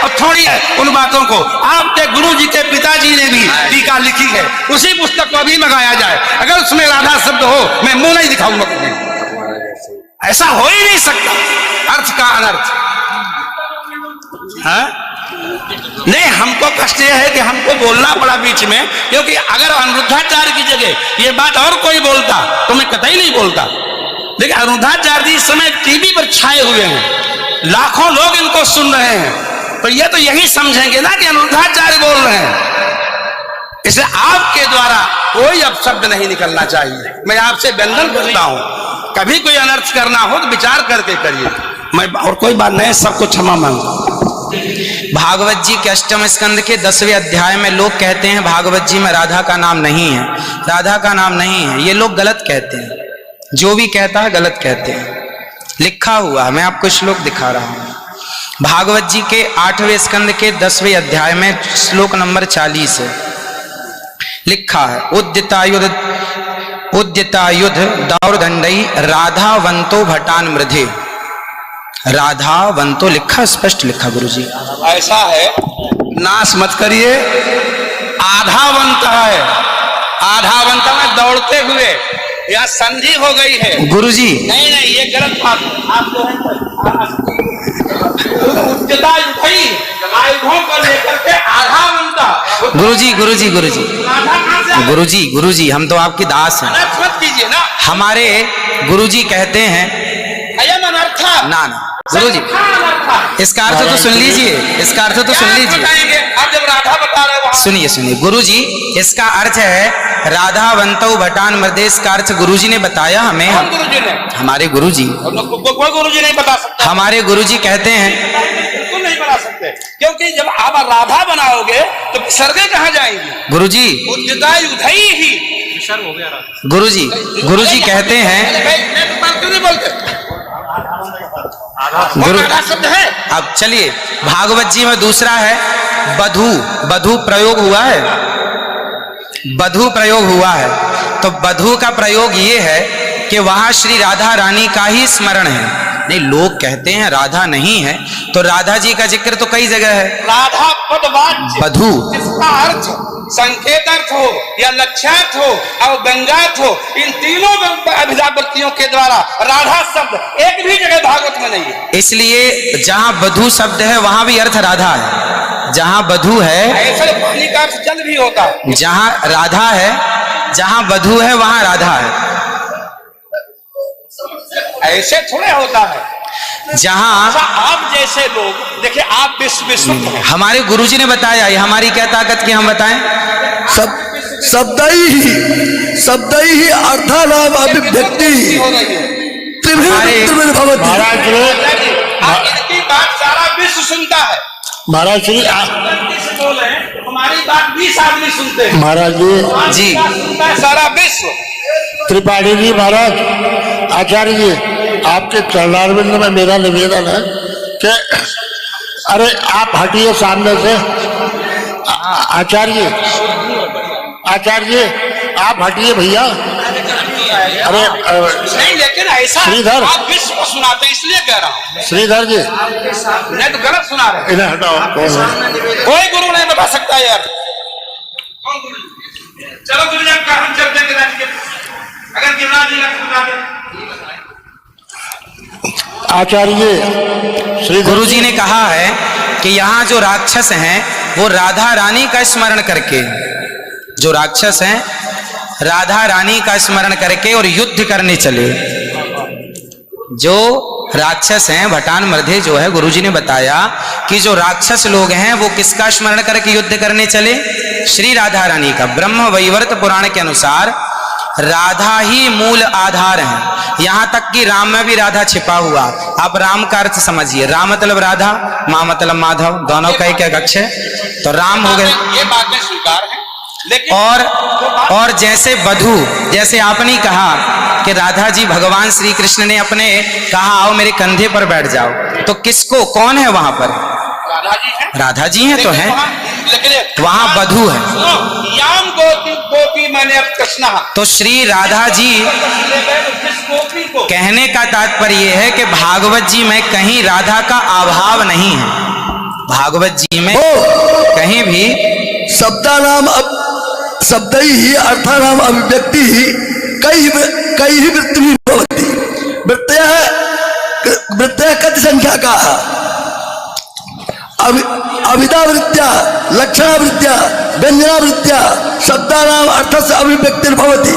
और थोड़ी है उन बातों को। आपके गुरु जी के पिताजी ने भी टीका लिखी है, उसी पुस्तक को अभी मंगाया जाए। अगर उसमें राधा शब्द हो मैं मुंह नहीं दिखाऊंगा तुम्हें। ऐसा हो ही नहीं सकता, अर्थ का अनर्थ। हाँ? नहीं, हमको कष्ट यह है कि हमको बोलना पड़ा बीच में, क्योंकि अगर अनिरुद्धाचार्य की जगह ये बात और कोई बोलता तो मैं कतई नहीं बोलता। लेकिन अनिरुद्धाचार्य जी इस समय टीवी पर छाए हुए हैं, लाखों लोग इनको सुन रहे हैं, तो ये तो यही समझेंगे ना कि अनिरुद्धाचार्य बोल रहे हैं। इसलिए आपके द्वारा कोई अपशब्द नहीं निकलना चाहिए। मैं आपसे वंदन करता हूं, कभी कोई अनर्थ करना हो तो विचार करके करिए। मैं और कोई बात नहीं, सबको क्षमा मांगता। भागवत जी के अष्टम स्कंद के 10वें अध्याय में लोग कहते हैं भागवत जी में राधा का नाम नहीं है, राधा का नाम नहीं है। ये लोग गलत कहते हैं, जो भी कहता है गलत कहते हैं। लिखा हुआ है, मैं आपको श्लोक दिखा रहा हूं। भागवत जी के 8वें स्कंद के 10वें अध्याय में श्लोक नंबर 40 है, लिखा है उद्यतायुध दौर्दंडई राधावंतो भटान मृधे। राधावंतो लिखा, स्पष्ट लिखा गुरुजी। ऐसा है, नाश मत करिए। आधावंत है, आधावंत में दौड़ते हुए, यहाँ संधि हो गई है गुरुजी। नहीं नहीं, ये गलत बात आप जो है आयुधों को लेकर के आधावंत। गुरुजी गुरुजी गुरुजी गुरुजी गुरुजी, हम तो आपकी दास हैं। मत कीजिए ना। हमारे गुरुजी कहते हैं ना ना गुरुजी, इसका अर्थ तो सुन लीजिए, इसका अर्थ तो सुन लीजिए। आप जब राधा बता रहे हो, सुनिए सुनिए गुरुजी, इसका अर्थ है राधावंतो भटान मृधे। इसका अर्थ गुरुजी ने बताया हमें। गुरुजी ने? हमारे गुरुजी। कोई गुरुजी नहीं बता सकता। हमारे गुरुजी कहते हैं बिल्कुल नहीं बता सकते, क्योंकि जब आप राधा बनाओगे तो सर्गे कहाँ जाएंगी गुरुजी? उद्यतायुधई ही विसर्ग हो गया। गुरुजी, गुरुजी कहते हैं क्यों नहीं बोलते? गुरु शब्द है। अब चलिए, भागवत जी में दूसरा है बधू। बधू प्रयोग हुआ है, बधू प्रयोग हुआ है। तो बधू का प्रयोग ये है कि वहां श्री राधा रानी का ही स्मरण है। नहीं, लोग कहते हैं राधा नहीं है, तो राधा जी का जिक्र तो कई जगह है। राधा पदवाच्य बधू, जिसका अर्थ संकेत अर्थ हो या लक्ष्यार्थ हो और व्यंग्यार्थ हो, इन तीनों अभिधावृत्तियों के द्वारा राधा शब्द एक भी जगह भागवत में नहीं है। इसलिए जहां बधू शब्द है वहां भी अर्थ राधा है। जहां बधू है, ऐसे पानी का अर्थ जल भी होता है। जहां राधा है, जहां बधू है वहां राधा है। ऐसे थोड़े होता है। जहां आप जैसे लोग देखिए, आप विश्व हमारे गुरुजी ने बताया, ये हमारी क्या ताकत की हम बताएं? शब्द ही अर्थानाम अभिव्यक्ति महाराज इनकी बात सारा विश्व सुनता है। महाराज श्री बोले हमारी बात 20 आदमी सुनते हैं। महाराज जी सुनता है सारा विश्व। त्रिपाठी जी महाराज, आचार्य जी, आपके चरणारविंद में मेरा निवेदन है कि अरे आप हटिए सामने से। आचार्य जी आप हटिए भैया। अरे नहीं, लेकिन ऐसा श्रीधर, आप विश्व को सुनाते हैं इसलिए कह रहा हूँ। श्रीधर जी नहीं तो गलत सुना रहे। इन्हें हटाओ। कोई गुरु नहीं बता सकता यार। चलो गुरु जी का हम चलते हैं, अगर गिरिराज जी का आचार्य श्री गुरु जी ने कहा है कि यहाँ जो राक्षस हैं वो राधा रानी का स्मरण करके, जो राक्षस हैं राधा रानी का स्मरण करके और युद्ध करने चले। जो राक्षस हैं भटान मृधे जो है, गुरुजी ने बताया कि जो राक्षस लोग हैं वो किसका स्मरण करके युद्ध करने चले? श्री राधा रानी का। ब्रह्म वैवर्त पुराण के अनुसार राधा ही मूल आधार है। यहां तक कि राम में भी राधा छिपा हुआ। आप राम का अर्थ समझिए, राम मतलब राधा, मां मतलब माधव, दोनों का एक एक अक्ष है, तो राम हो गए। ये बातें स्वीकार है। लेकिन और जैसे बधू, जैसे आपने कहा कि राधा जी भगवान श्री कृष्ण ने अपने कहा आओ मेरे कंधे पर बैठ जाओ, तो किसको, कौन है वहां पर? राधा जी हैं तो हैं, वहां बधू है। याम गोपी मैंने अब कृष्णा, तो श्री राधा जी कहने का तात्पर्य यह है कि भागवत जी में कहीं राधा का अभाव नहीं है। भागवत जी में हो कहीं भी शब्दानाम शब्द ही अर्थानाम अभिव्यक्ति कई ही वृत्ति भवति वृत्तयः कति संख्या का अविदावृत्त्या लक्षणावृत्त्या व्यंजनावृत्त्या शब्दानाम अर्थस्य अभिव्यक्तिर्भवति।